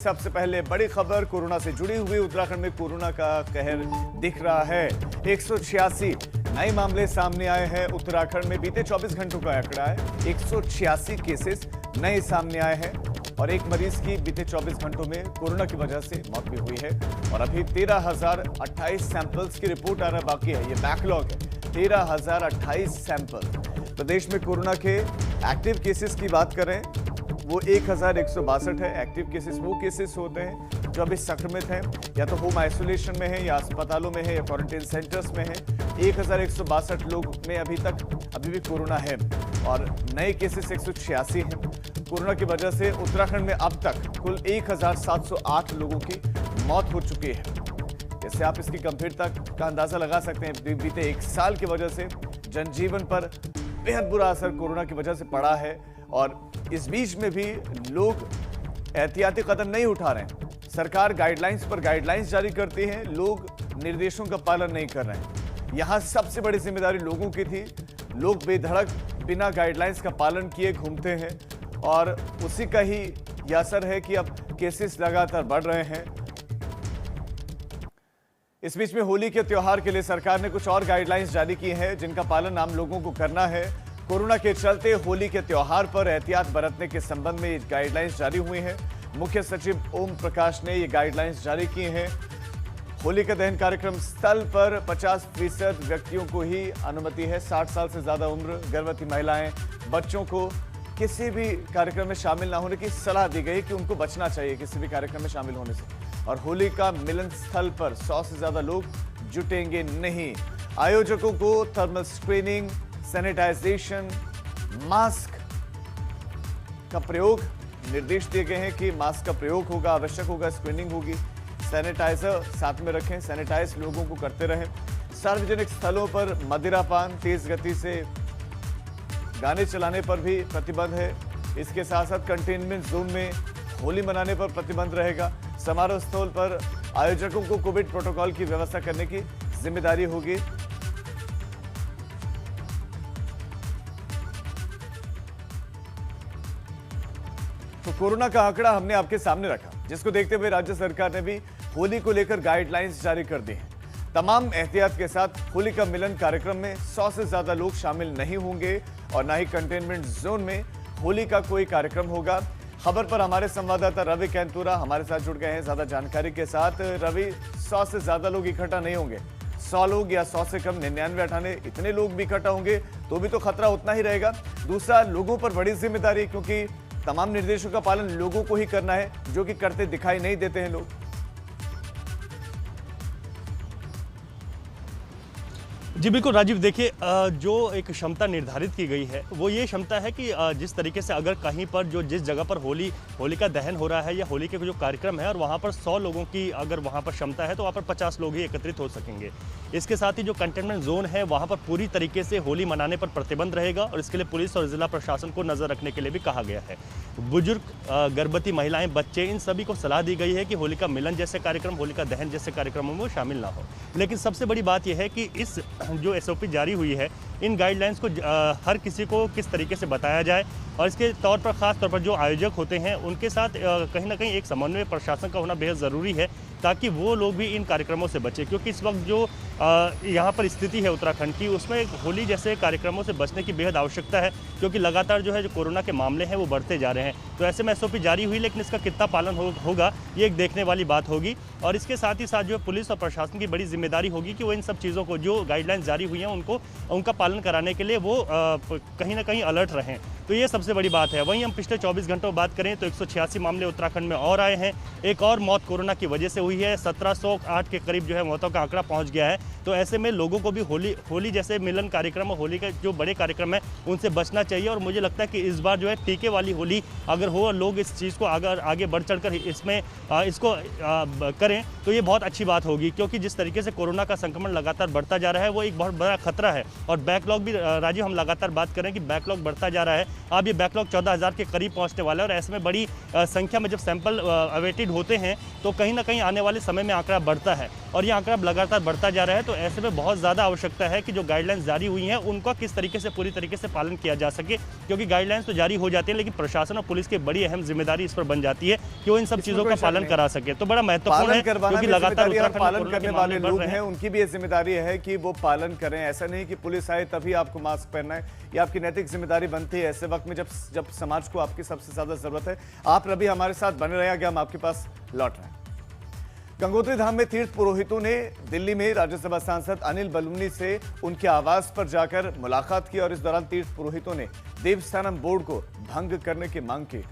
सबसे पहले बड़ी खबर कोरोना से जुड़ी हुई। उत्तराखंड में कोरोना का कहर दिख रहा है। 186 नए मामले सामने आए हैं। उत्तराखंड में बीते 24 घंटों का आंकड़ा है। 186 केसेस नए सामने आए हैं और एक मरीज की बीते 24 घंटों में कोरोना की वजह से मौत भी हुई है। और अभी 13,028 सैंपल्स की रिपोर्ट आना बाकी है। ये बैकलॉग है। 13,028 सैंपल। प्रदेश में कोरोना के एक्टिव केसेस की बात करें वो 1,162 है। एक्टिव केसेस वो केसेस होते हैं जो अभी संक्रमित हैं, या तो होम आइसोलेशन में है, या अस्पतालों में है, या क्वारंटाइन सेंटर्स में है। 1,162 लोग में अभी भी कोरोना है और नए केसेस 186 हैं। कोरोना की वजह से उत्तराखंड में अब तक कुल 1,708 लोगों की मौत हो चुकी है। इससे आप इसकी गंभीरता का अंदाजा लगा सकते हैं। बीते एक साल की वजह से जनजीवन पर बेहद बुरा असर कोरोना की वजह से पड़ा है और इस बीच में भी लोग एहतियाती कदम नहीं उठा रहे हैं। सरकार गाइडलाइंस पर गाइडलाइंस जारी करती है, लोग निर्देशों का पालन नहीं कर रहे हैं। यहां सबसे बड़ी जिम्मेदारी लोगों की थी। लोग बेधड़क बिना गाइडलाइंस का पालन किए घूमते हैं और उसी का ही यह असर है कि अब केसेस लगातार बढ़ रहे हैं। इस बीच में होली के त्योहार के लिए सरकार ने कुछ और गाइडलाइंस जारी की हैं जिनका पालन आम लोगों को करना है। कोरोना के चलते होली के त्योहार पर एहतियात बरतने के संबंध में गाइडलाइंस जारी हुई हैं। मुख्य सचिव ओम प्रकाश ने ये गाइडलाइंस जारी की हैं। होली का दहन कार्यक्रम स्थल पर 50% व्यक्तियों को ही अनुमति है। 60 साल से ज्यादा उम्र, गर्भवती महिलाएं, बच्चों को किसी भी कार्यक्रम में शामिल ना होने की सलाह दी गई कि उनको बचना चाहिए किसी भी कार्यक्रम में शामिल होने से। और होली का मिलन स्थल पर 100 से ज्यादा लोग जुटेंगे नहीं। आयोजकों को थर्मल स्क्रीनिंग, सैनिटाइजेशन, मास्क का प्रयोग निर्देश दिए गए हैं कि मास्क का प्रयोग होगा, आवश्यक होगा, स्क्रीनिंग होगी। सैनिटाइजर साथ में रखें, सैनिटाइज लोगों को करते रहें। सार्वजनिक स्थलों पर मदिरापान, तेज गति से गाने चलाने पर भी प्रतिबंध है। इसके साथ साथ कंटेनमेंट जोन में होली मनाने पर प्रतिबंध रहेगा। समारोह स्थल पर आयोजकों को कोविड प्रोटोकॉल की व्यवस्था करने की जिम्मेदारी होगी। तो कोरोना का आंकड़ा हमने आपके सामने रखा, जिसको देखते हुए राज्य सरकार ने भी होली को लेकर गाइडलाइंस जारी कर दी हैं। तमाम एहतियात के साथ होली का मिलन कार्यक्रम में 100 से ज्यादा लोग शामिल नहीं होंगे और ना ही कंटेनमेंट जोन में होली का कोई कार्यक्रम होगा। खबर पर हमारे संवाददाता रवि कैंतुरा हमारे साथ जुड़ गए हैं ज्यादा जानकारी के साथ। रवि, 100 से ज्यादा लोग इकट्ठा नहीं होंगे, 100 लोग या 100 से कम 99, 98 इतने लोग भी इकट्ठा होंगे तो भी तो खतरा उतना ही रहेगा। दूसरा, लोगों पर बड़ी जिम्मेदारी, क्योंकि तमाम निर्देशों का पालन लोगों को ही करना है, जो कि करते दिखाई नहीं देते हैं लोग। जी बिल्कुल राजीव, देखिए जो एक क्षमता निर्धारित की गई है वो ये क्षमता है कि जिस तरीके से अगर कहीं पर जिस जगह पर होली का दहन हो रहा है या होली के जो कार्यक्रम है और वहाँ पर 100 लोगों की अगर वहाँ पर क्षमता है तो वहाँ पर 50 लोग ही एकत्रित हो सकेंगे। इसके साथ ही जो कंटेनमेंट जोन है वहाँ पर पूरी तरीके से होली मनाने पर प्रतिबंध रहेगा और इसके लिए पुलिस और जिला प्रशासन को नजर रखने के लिए भी कहा गया है। बुजुर्ग, गर्भवती महिलाएं, बच्चे, इन सभी को सलाह दी गई है कि होली का मिलन जैसे कार्यक्रम, होली का दहन जैसे कार्यक्रमों में शामिल ना हो। लेकिन सबसे बड़ी बात यह है कि इस जो एसओपी जारी हुई है, इन गाइडलाइंस को हर किसी को किस तरीके से बताया जाए और इसके तौर पर खास तौर पर जो आयोजक होते हैं उनके साथ कहीं ना कहीं एक समन्वय प्रशासन का होना बेहद ज़रूरी है ताकि वो लोग भी इन कार्यक्रमों से बचें। क्योंकि इस वक्त जो यहाँ पर स्थिति है उत्तराखंड की, उसमें होली जैसे कार्यक्रमों से बचने की बेहद आवश्यकता है, क्योंकि लगातार जो है जो कोरोना के मामले हैं वो बढ़ते जा रहे हैं। तो ऐसे में एसओपी जारी हुई, लेकिन इसका कितना पालन होगा ये एक देखने वाली बात होगी। और इसके साथ ही साथ जो पुलिस और प्रशासन की बड़ी जिम्मेदारी होगी कि वो इन सब चीज़ों को, जो गाइडलाइंस जारी हुई हैं उनका पालन कराने के लिए वो कहीं ना कहीं अलर्ट रहें। तो ये सबसे बड़ी बात है। वहीं हम पिछले 24 घंटों बात करें तो 186 मामले उत्तराखंड में और आए हैं। एक और मौत कोरोना की वजह से हुई है। 1708 के करीब जो है मौतों का आंकड़ा पहुंच गया है। तो ऐसे में लोगों को भी होली जैसे मिलन कार्यक्रम और होली के जो बड़े कार्यक्रम है उनसे बचना चाहिए। और मुझे लगता है कि इस बार जो है टीके वाली होली अगर हो, लोग इस चीज़ को आगे बढ़ चढ़ कर इसको करें तो ये बहुत अच्छी बात होगी। क्योंकि जिस तरीके से कोरोना का संक्रमण लगातार बढ़ता जा रहा है वो एक बहुत बड़ा खतरा है। और बैकलॉग भी राजीव, हम लगातार बात करें कि बैकलॉग बढ़ता जा रहा है। अब ये बैकलॉग 14,000 के करीब पहुंचने वाला है और ऐसे में बड़ी संख्या में जब सैंपल अवेटेड होते हैं तो कहीं ना कहीं आने वाले समय में आंकड़ा बढ़ता है और ये आंकड़ा लगातार बढ़ता जा रहा है। तो ऐसे में बहुत ज़्यादा आवश्यकता है कि जो गाइडलाइंस जारी हुई हैं उनका किस तरीके से पूरी तरीके से पालन किया जा सके, क्योंकि गाइडलाइंस तो जारी हो जाती है लेकिन प्रशासन और पुलिस की बड़ी अहम जिम्मेदारी इस पर बन जाती है कि वो इन सब चीज़ों का पालन करा सके। तो बड़ा महत्वपूर्ण है क्योंकि लगातार उत्तराखंड में पालन करने वाले लोग हैं, उनकी भी ये जिम्मेदारी है कि वो पालन करें। ऐसा नहीं कि पुलिस आए तभी आपको मास्क पहनना है, ये आपकी नैतिक जिम्मेदारी बनती है ऐसे वक्त में जब समाज को आपकी सबसे ज्यादा जरूरत है। आप रवि हमारे साथ बने रहे, आगे हम आपके पास लौट रहे हैं। गंगोत्री धाम में तीर्थ पुरोहितों ने दिल्ली में राज्यसभा सांसद अनिल बलूनी से उनके आवास पर जाकर मुलाकात की और इस दौरान तीर्थ पुरोहितों ने देवस्थानम बोर्ड को भंग करने की मांग की।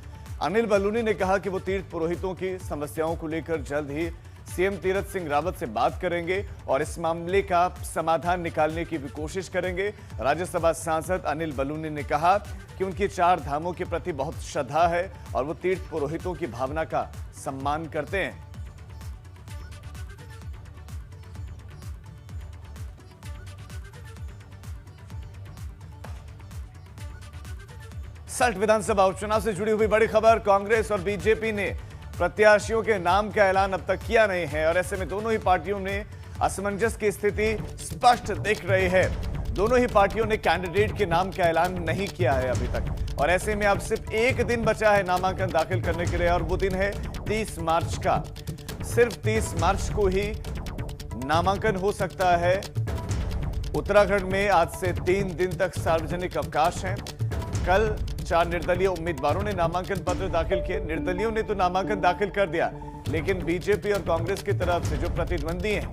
अनिल बलूनी ने कहा कि वो तीर्थ पुरोहितों की समस्याओं को लेकर जल्द ही सीएम तीरथ सिंह रावत से बात करेंगे और इस मामले का समाधान निकालने की भी कोशिश करेंगे। राज्यसभा सांसद अनिल बलूनी ने कहा कि उनकी 4 धामों के प्रति बहुत श्रद्धा है और वो तीर्थ पुरोहितों की भावना का सम्मान करते हैं। सल्ट विधानसभा उपचुनाव से जुड़ी हुई बड़ी खबर, कांग्रेस और बीजेपी ने प्रत्याशियों के नाम का ऐलान अब तक किया नहीं है और ऐसे में दोनों ही पार्टियों में असमंजस की स्थिति स्पष्ट दिख रही है। दोनों ही पार्टियों ने कैंडिडेट के नाम का ऐलान नहीं किया है अभी तक और ऐसे में अब सिर्फ एक दिन बचा है नामांकन दाखिल करने के लिए और वो दिन है 30 मार्च का। सिर्फ 30 मार्च को ही नामांकन हो सकता है। उत्तराखंड में आज से 3 दिन तक सार्वजनिक अवकाश है। कल 4 निर्दलीय उम्मीदवारों ने नामांकन पत्र दाखिल किए। निर्दलीयों ने तो नामांकन दाखिल कर दिया, लेकिन बीजेपी और कांग्रेस की तरफ से जो प्रतिद्वंदी हैं,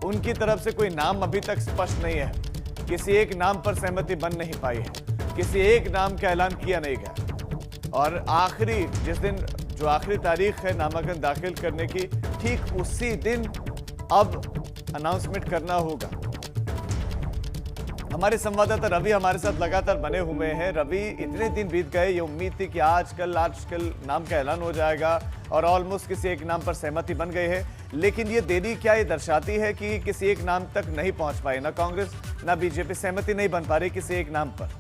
उनकी तरफ से कोई नाम अभी तक स्पष्ट नहीं है। किसी एक नाम पर सहमति बन नहीं पाई है, किसी एक नाम का ऐलान किया नहीं गया और आखिरी जिस दिन जो आखिरी तारीख है नामांकन दाखिल करने की, ठीक उसी दिन अब अनाउंसमेंट करना होगा। हमारे संवाददाता रवि हमारे साथ लगातार बने हुए हैं। रवि, इतने दिन बीत गए, ये उम्मीद थी कि आजकल नाम का ऐलान हो जाएगा और ऑलमोस्ट किसी एक नाम पर सहमति बन गई है, लेकिन ये देरी क्या ये दर्शाती है कि किसी एक नाम तक नहीं पहुंच पाई, ना कांग्रेस ना बीजेपी सहमति नहीं बन पा रही किसी एक नाम पर।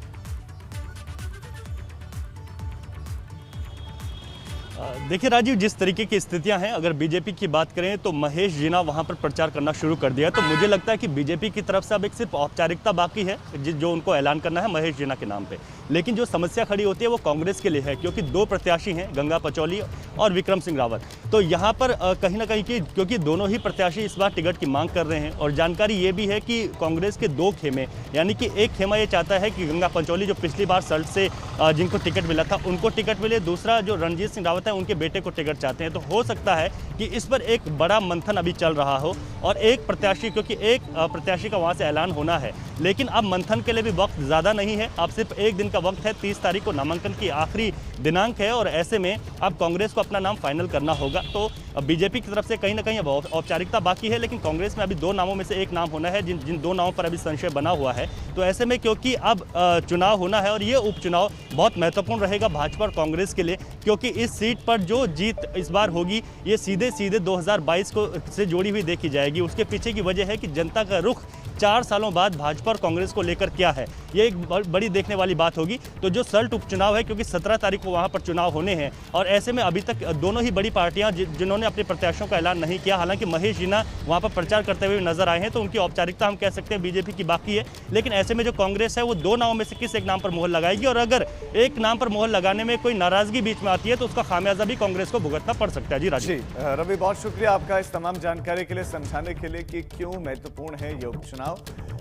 देखिए राजीव, जिस तरीके की स्थितियां हैं, अगर बीजेपी की बात करें तो महेश जीना वहां पर प्रचार करना शुरू कर दिया, तो मुझे लगता है कि बीजेपी की तरफ से अब एक सिर्फ औपचारिकता बाकी है जो उनको ऐलान करना है महेश जीना के नाम पे। लेकिन जो समस्या खड़ी होती है वो कांग्रेस के लिए है, क्योंकि 2 प्रत्याशी हैं, गंगा पचौली और विक्रम सिंह रावत। तो यहाँ पर कहीं ना कहीं की, क्योंकि दोनों ही प्रत्याशी इस बार टिकट की मांग कर रहे हैं और जानकारी ये भी है कि कांग्रेस के 2 खेमे, यानी कि एक खेमा ये चाहता है कि गंगा पचौली जो पिछली बार सल्ट से जिनको टिकट मिला था उनको टिकट मिले, दूसरा जो रणजीत सिंह रावत है उनके बेटे को टिकट चाहते हैं। तो हो सकता है कि इस पर एक बड़ा मंथन अभी चल रहा हो और एक प्रत्याशी, क्योंकि एक प्रत्याशी का वहां से ऐलान होना है, लेकिन अब मंथन के लिए भी वक्त ज़्यादा नहीं है। अब सिर्फ एक दिन का वक्त है, 30 तारीख को नामांकन की आखिरी दिनांक है और ऐसे में अब कांग्रेस को अपना नाम फाइनल करना होगा। तो बीजेपी की तरफ से कहीं ना कहीं अब औपचारिकता बाकी है, लेकिन कांग्रेस में अभी 2 नामों में से एक नाम होना है, जिन 2 नामों पर अभी संशय बना हुआ है। तो ऐसे में क्योंकि अब चुनाव होना है और ये उपचुनाव बहुत महत्वपूर्ण रहेगा भाजपा और कांग्रेस के लिए, क्योंकि इस सीट पर जो जीत इस बार होगी ये सीधे 2022 को से जोड़ी हुई देखी जाएगी। उसके पीछे की वजह है कि जनता का रुख 4 सालों बाद भाजपा और कांग्रेस को लेकर क्या है, ये एक बड़ी देखने वाली बात होगी। तो जो सल्ट उपचुनाव है, क्योंकि 17 तारीख को वहां पर चुनाव होने हैं और ऐसे में अभी तक दोनों ही बड़ी पार्टियां जिन्होंने अपने प्रत्याशियों का ऐलान नहीं किया, हालांकि महेश जीना वहां पर प्रचार करते हुए नजर आए हैं, तो उनकी औपचारिकता हम कह सकते हैं बीजेपी की बाकी है। लेकिन ऐसे में जो कांग्रेस है वो 2 नामों में से किस एक नाम पर मोहर लगाएगी और अगर एक नाम पर मोहर लगाने में कोई नाराजगी बीच में आती है तो उसका खामियाजा भी कांग्रेस को भुगतना पड़ सकता है। जी राजीव। रवि, बहुत शुक्रिया आपका इस तमाम जानकारी के लिए, समझाने के लिए कि क्यों महत्वपूर्ण है ये उपचुनाव।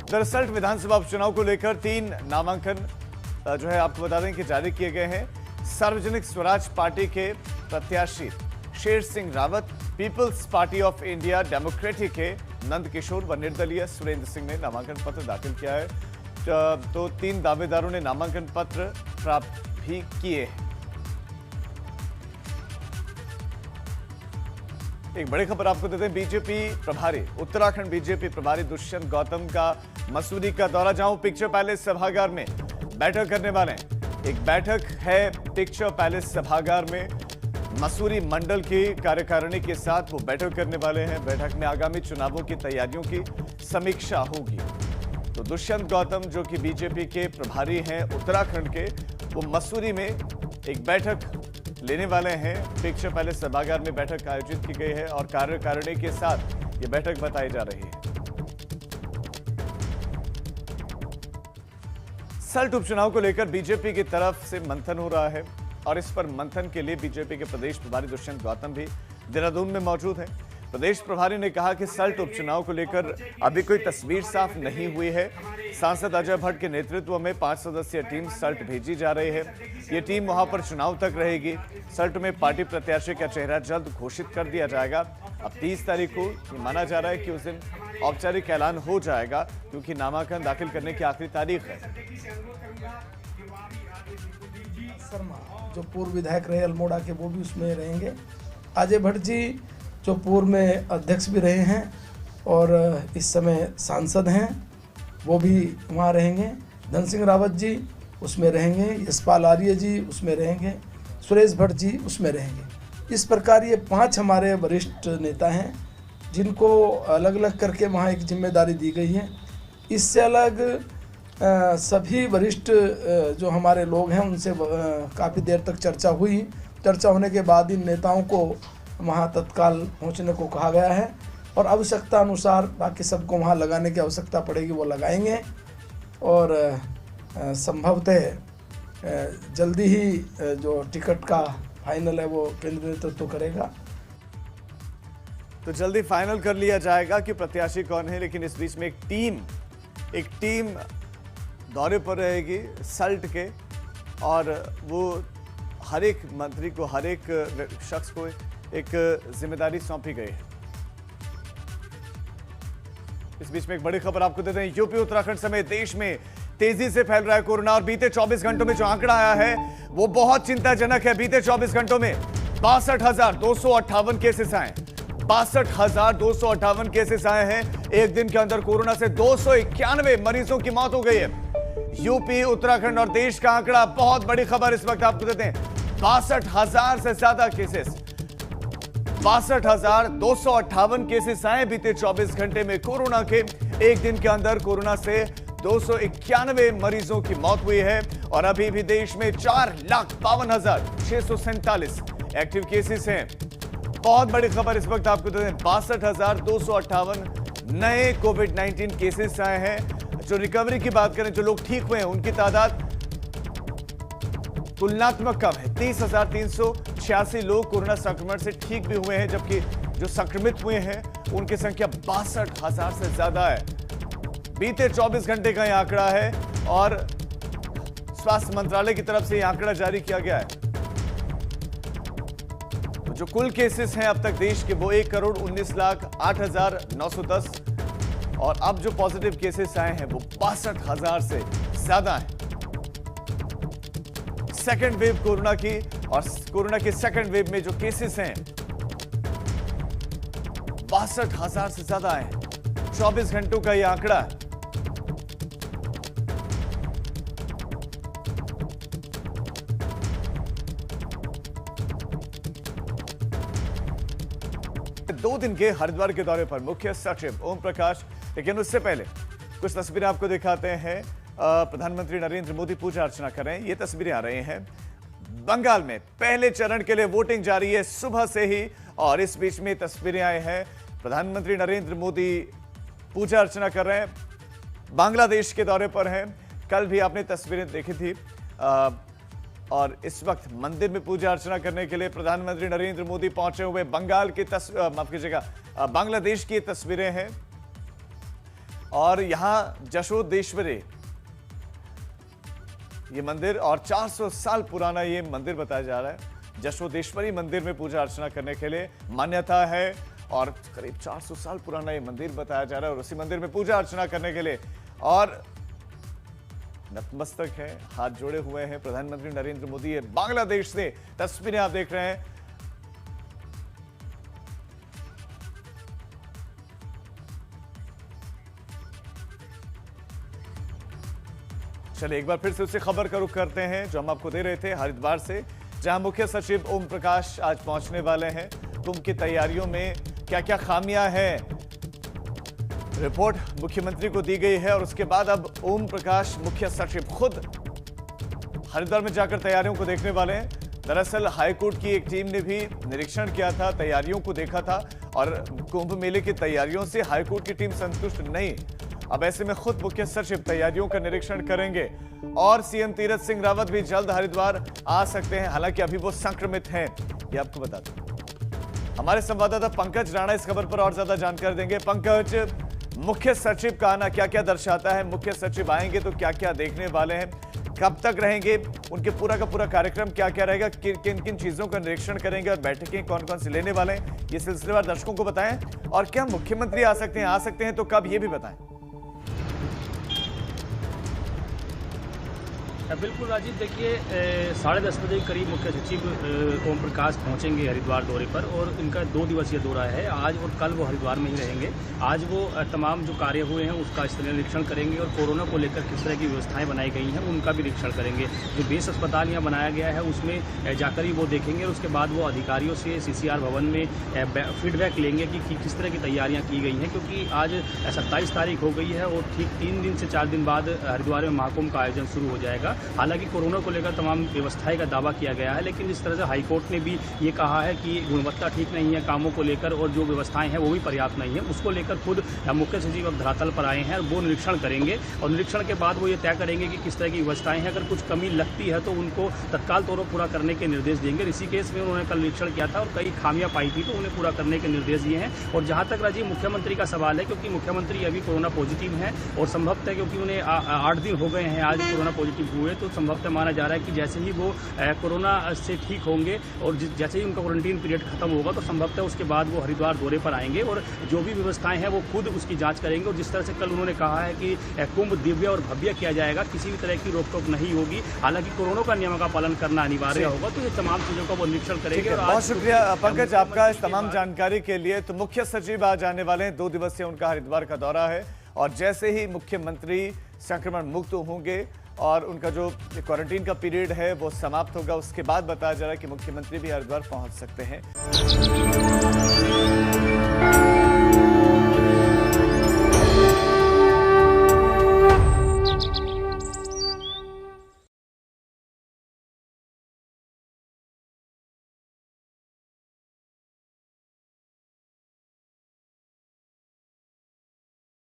दरअसल विधानसभा उपचुनाव को लेकर 3 नामांकन जो है आपको बता दें कि जारी किए गए हैं। सार्वजनिक स्वराज पार्टी के प्रत्याशी Sher Singh Rawat, peoples party of India democratic के नंद किशोर व निर्दलीय सुरेंद्र सिंह ने नामांकन पत्र दाखिल किया है। तो 3 दावेदारों ने नामांकन पत्र प्राप्त भी किए हैं। एक बड़ी खबर आपको देते हैं, बीजेपी प्रभारी, उत्तराखंड बीजेपी प्रभारी दुष्यंत गौतम का मसूरी का दौरा, जहां पिक्चर पैलेस सभागार में बैठक करने वाले हैं। एक बैठक है पिक्चर पैलेस सभागार में, मसूरी मंडल की कार्यकारिणी के साथ वो बैठक करने वाले हैं। बैठक में आगामी चुनावों की तैयारियों की समीक्षा होगी। तो दुष्यंत गौतम जो कि बीजेपी के प्रभारी हैं उत्तराखंड के, वो मसूरी में एक बैठक लेने वाले हैं। पिक्चर पैलेस सभागार में बैठक आयोजित की गई है और कार्यकारिणी के साथ ये बैठक बताई जा रही है। सल्ट उपचुनाव को लेकर बीजेपी की तरफ से मंथन हो रहा है और इस पर मंथन के लिए बीजेपी के प्रदेश प्रभारी दुष्यंत गौतम भी देहरादून में मौजूद हैं। प्रदेश प्रभारी ने कहा कि सल्ट उपचुनाव को लेकर अभी कोई तस्वीर साफ नहीं हुई है। सांसद अजय भट्ट के नेतृत्व में 5 सदस्यीय टीम सल्ट भेजी जा रही है। ये टीम वहां पर चुनाव तक रहेगी। सल्ट में पार्टी प्रत्याशी का चेहरा जल्द घोषित कर दिया जाएगा। अब 30 तारीख को ये माना जा रहा है कि उस दिन औपचारिक ऐलान हो जाएगा, क्योंकि नामांकन दाखिल करने की आखिरी तारीख है। शर्मा जो पूर्व विधायक रहे अल्मोड़ा के, वो भी उसमें रहेंगे। अजय भट्ट जी जो पूर्व में अध्यक्ष भी रहे हैं और इस समय सांसद हैं, वो भी वहाँ रहेंगे। धन सिंह रावत जी उसमें रहेंगे। यशपाल आर्य जी उसमें रहेंगे। सुरेश भट्ट जी उसमें रहेंगे। इस प्रकार ये 5 हमारे वरिष्ठ नेता हैं जिनको अलग अलग करके वहाँ एक जिम्मेदारी दी गई है। इससे अलग सभी वरिष्ठ जो हमारे लोग हैं उनसे काफ़ी देर तक चर्चा हुई। चर्चा होने के बाद इन नेताओं को वहाँ तत्काल पहुँचने को कहा गया है और आवश्यकता अनुसार बाकी सबको वहाँ लगाने की आवश्यकता पड़ेगी वो लगाएंगे और संभवतः जल्दी ही जो टिकट का फाइनल है वो केंद्रीय नेतृत्व करेगा। तो जल्दी फाइनल कर लिया जाएगा कि प्रत्याशी कौन है, लेकिन इस बीच में एक टीम दौरे पर रहेगी सल्ट के और वो हर एक मंत्री को, हर एक शख्स को एक जिम्मेदारी सौंपी गई है। इस बीच में एक बड़ी खबर आपको देते हैं। यूपी उत्तराखंड समेत देश में तेजी से फैल रहा है कोरोना और बीते 24 घंटों में जो आंकड़ा आया है वो बहुत चिंताजनक है। बीते 24 घंटों में 62,258 केसेस आए। 62,258 केसेस आए हैं। एक दिन के अंदर कोरोना से 291 मरीजों की मौत हो गई है। यूपी, उत्तराखंड और देश का आंकड़ा, बहुत बड़ी खबर इस वक्त आपको देते हैं। 62,000 से ज्यादा केसेस, 62,258 केसेस आए बीते 24 घंटे में कोरोना के। एक दिन के अंदर कोरोना से 291 मरीजों की मौत हुई है और अभी भी देश में 4,52,647 एक्टिव केसेस हैं। बहुत बड़ी खबर इस वक्त आपको देते हैं। 62,258 नए कोविड-19 केसेस आए हैं। जो रिकवरी की बात करें, जो लोग ठीक हुए हैं, उनकी तादाद तुलनात्मक कम है। 30,386 लोग कोरोना संक्रमण से ठीक भी हुए हैं, जबकि जो संक्रमित हुए हैं उनकी संख्या 62,000 से ज्यादा है। बीते 24 घंटे का यह आंकड़ा है और स्वास्थ्य मंत्रालय की तरफ से यह आंकड़ा जारी किया गया है। तो जो कुल केसेस हैं अब तक देश के वो 1,19,08,910 और अब जो पॉजिटिव केसेस आए हैं वो 62,000 से ज्यादा हैं। सेकेंड वेव कोरोना की और कोरोना के सेकेंड वेव में जो केसेस हैं 62,000 से ज्यादा हैं। 24 घंटों का यह आंकड़ा है। दो दिन के हरिद्वार के दौरे पर मुख्य सचिव ओम प्रकाश, लेकिन उससे पहले कुछ तस्वीरें आपको दिखाते हैं। प्रधानमंत्री नरेंद्र मोदी पूजा अर्चना कर रहे हैं। ये तस्वीरें आ रही हैं। बंगाल में पहले चरण के लिए वोटिंग जारी है सुबह से ही और इस बीच में तस्वीरें आई हैं। प्रधानमंत्री नरेंद्र मोदी पूजा अर्चना कर रहे हैं, बांग्लादेश के दौरे पर हैं। कल भी आपने तस्वीरें देखी थी और इस वक्त मंदिर में पूजा अर्चना करने के लिए प्रधानमंत्री नरेंद्र मोदी पहुंचे हुए बंगाल की माफ कीजिएगा, बांग्लादेश की तस्वीरें हैं और यहां जशोदेश्वरी ये मंदिर और 400 साल पुराना ये मंदिर बताया जा रहा है। जशोदेश्वरी मंदिर में पूजा अर्चना करने के लिए मान्यता है और करीब 400 साल पुराना ये मंदिर बताया जा रहा है और उसी मंदिर में पूजा अर्चना करने के लिए और नतमस्तक है, हाथ जोड़े हुए हैं प्रधानमंत्री नरेंद्र मोदी। ये बांग्लादेश से तस्वीरें आप देख रहे हैं। चलिए एक बार फिर से उसी खबर का रुख करते हैं जो हम आपको दे रहे थे हरिद्वार से, जहां मुख्य सचिव ओम प्रकाश आज पहुंचने वाले हैं। कुंभ की तैयारियों में क्या क्या खामियां हैं, रिपोर्ट मुख्यमंत्री को दी गई है और उसके बाद अब ओम प्रकाश मुख्य सचिव खुद हरिद्वार में जाकर तैयारियों को देखने वाले हैं। दरअसल हाईकोर्ट की एक टीम ने भी निरीक्षण किया था, तैयारियों को देखा था और कुंभ मेले की तैयारियों से हाईकोर्ट की टीम संतुष्ट नहीं। अब ऐसे में खुद मुख्य सचिव तैयारियों का निरीक्षण करेंगे और सीएम तीरथ सिंह रावत भी जल्द हरिद्वार आ सकते हैं, हालांकि अभी वो संक्रमित हैं, ये आपको बता दें। हमारे संवाददाता पंकज राणा इस खबर पर और ज्यादा जानकारी देंगे। पंकज, मुख्य सचिव का आना क्या क्या दर्शाता है? मुख्य सचिव आएंगे तो क्या क्या देखने वाले हैं, कब तक रहेंगे, उनके पूरा का पूरा कार्यक्रम क्या क्या रहेगा, किन किन चीजों का निरीक्षण करेंगे और बैठकें कौन कौन सी लेने वाले हैं, ये सिलसिलेवार दर्शकों को बताएं। और क्या मुख्यमंत्री आ सकते हैं तो कब, ये भी बताएं। बिल्कुल राजीव, देखिए 10:30 बजे के करीब मुख्य सचिव ओम प्रकाश पहुंचेंगे हरिद्वार दौरे पर और इनका 2 दिवसीय दौरा है। आज और कल वो हरिद्वार में ही रहेंगे। आज वो तमाम जो कार्य हुए हैं उसका स्थलीय निरीक्षण करेंगे और कोरोना को लेकर किस तरह की व्यवस्थाएं बनाई गई हैं उनका भी निरीक्षण करेंगे। जो बेस अस्पताल यहाँ बनाया गया है उसमें जाकर ही वो देखेंगे और उसके बाद वो अधिकारियों से CCR भवन में फीडबैक लेंगे कि किस तरह की तैयारियाँ की गई हैं, क्योंकि आज 27 तारीख हो गई है और ठीक 3 दिन से 4 दिन बाद हरिद्वार में महाकुंभ का आयोजन शुरू हो जाएगा। हालांकि कोरोना को लेकर तमाम व्यवस्थाएं का दावा किया गया है, लेकिन जिस तरह से हाईकोर्ट ने भी ये कहा है कि गुणवत्ता ठीक नहीं है कामों को लेकर और जो व्यवस्थाएं हैं वो भी पर्याप्त नहीं है, उसको लेकर खुद मुख्य सचिव अब धरातल पर आए हैं और वो निरीक्षण करेंगे और निरीक्षण के बाद वो ये तय करेंगे कि किस तरह की व्यवस्थाएं हैं। अगर कुछ कमी लगती है तो उनको तत्काल तौर पर पूरा करने के निर्देश देंगे। ऋषिकेश में उन्होंने कल निरीक्षण किया था और कई खामियां पाई थी तो उन्हें पूरा करने के निर्देश दिए हैं। और जहां तक राजीव मुख्यमंत्री का सवाल है, क्योंकि मुख्यमंत्री अभी कोरोना पॉजिटिव हैं और संभवतः क्योंकि उन्हें 8 दिन हो गए हैं आज कोरोना पॉजिटिव हुए, तो संभवतः माना जा रहा है कि जैसे ही वो कोरोना से ठीक होंगे और जैसे ही उनका क्वारंटीन पीरियड खत्म होगा तो संभवतः उसके बाद वो हरिद्वार दौरे पर आएंगे और जो भी व्यवस्थाएं हैं वो खुद उसकी जांच करेंगे। और जिस तरह से कल उन्होंने कहा है कि कुंभ दिव्य और भव्य किया जाएगा, किसी भी तरह की रोक टोक नहीं होगी, हालांकि कोरोना का नियमों का पालन करना अनिवार्य होगा, तो ये तमाम चीजों का वो निरीक्षण करेंगे। बहुत शुक्रिया पंकज आपका इस तमाम जानकारी के लिए। तो मुख्य सचिव आज आने वाले हैं, 2 दिवसीय उनका हरिद्वार का दौरा है और जैसे ही मुख्यमंत्री संक्रमण मुक्त होंगे और उनका जो क्वारंटीन का पीरियड है वो समाप्त होगा, उसके बाद बताया जा रहा है कि मुख्यमंत्री भी हरिद्वार पहुंच सकते हैं।